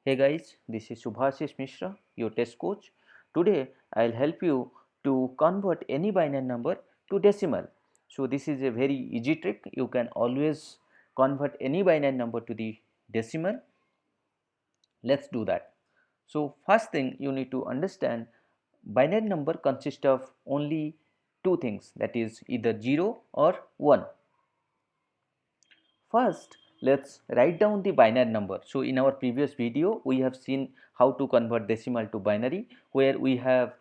Hey guys, this is Subhashish Mishra, your test coach. Today I'll help you to convert any binary number to decimal. So this is a very easy trick. You can always convert any binary number to the decimal. Let's do that. So first thing you need to understand, binary number consists of only two things, that is either 0 or 1. First, let's write down the binary number. So in our previous video, we have seen how to convert decimal to binary, where we have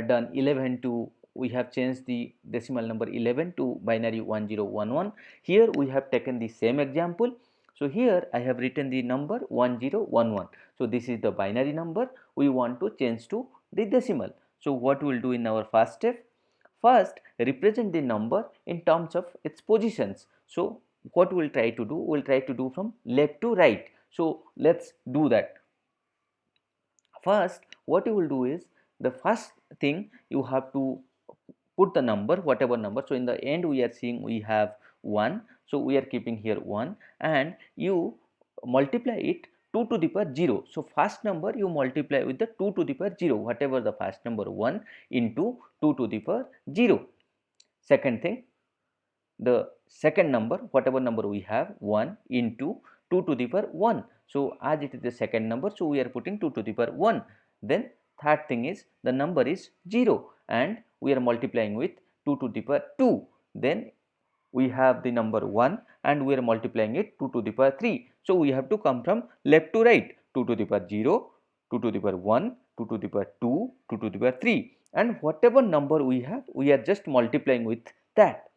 done 11 to, we have changed the decimal number 11 to binary 1011. Here we have taken the same example. So here I have written the number 1011. So this is the binary number we want to change to the decimal. So what we will do in our first step? First, represent the number in terms of its positions. So what we will try to do? We will try to do from left to right. So let's do that. First, what you will do is, the first thing you have to put the number, whatever number. So in the end we are seeing we have 1. So we are keeping here 1, and you multiply it 2 to the power 0. So first number you multiply with the 2 to the power 0, whatever the first number 1 into 2 to the power 0. Second thing, the second number, whatever number we have, 1 into 2 to the power 1. So as it is the second number, so we are putting 2 to the power 1. Then third thing is, the number is 0 and we are multiplying with 2 to the power 2. Then we have the number 1 and we are multiplying it 2 to the power 3. So we have to come from left to right. 2 to the power 0, 2 to the power 1, 2 to the power 2, 2 to the power 3, and whatever number we have, we are just multiplying with that.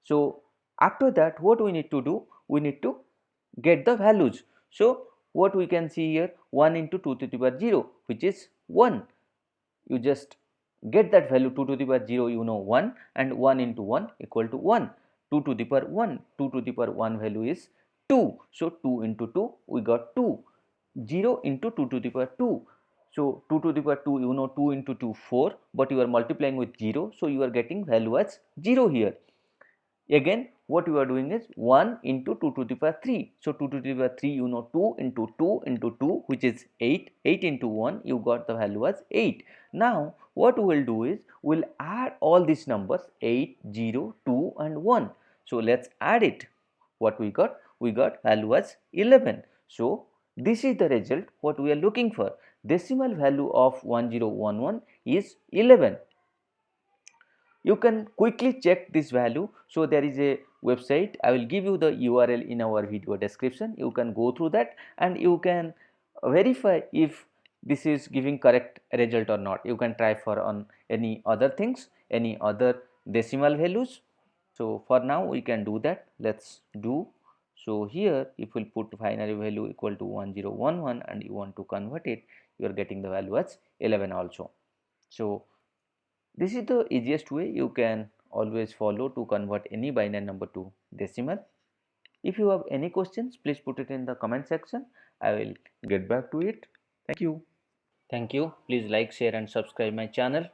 So after that, what we need to do? We need to get the values. So what we can see here, 1 into 2 to the power 0, which is 1. You just get that value, 2 to the power 0, you know 1, and 1 into 1 equal to 1. 2 to the power 1, 2 to the power 1 value is 2. So 2 into 2, we got 2. 0 into 2 to the power 2. So 2 to the power 2, you know 2 into 2, 4, but you are multiplying with 0, so you are getting value as 0 here. Again, what you are doing is 1 into 2 to the power 3. So 2 to the power 3, you know 2 into 2 into 2, which is 8. 8 into 1, you got the value as 8. Now what we will do is, we will add all these numbers, 8, 0, 2 and 1. So let's add it. What we got? We got value as 11. So this is the result what we are looking for. Decimal value of 1011 is 11. You can quickly check this value. So there is a website, I will give you the URL in our video description. You can go through that and you can verify if this is giving correct result or not. You can try for on any other things, any other decimal values. So for now we can do that. Let's do. So here if we put binary value equal to 1011 and you want to convert it, you are getting the value as 11 also. So this is the easiest way you can always follow to convert any binary number to decimal. If you have any questions, please put it in the comment section. I will get back to it. Thank you. Thank you. Please like, share and subscribe my channel.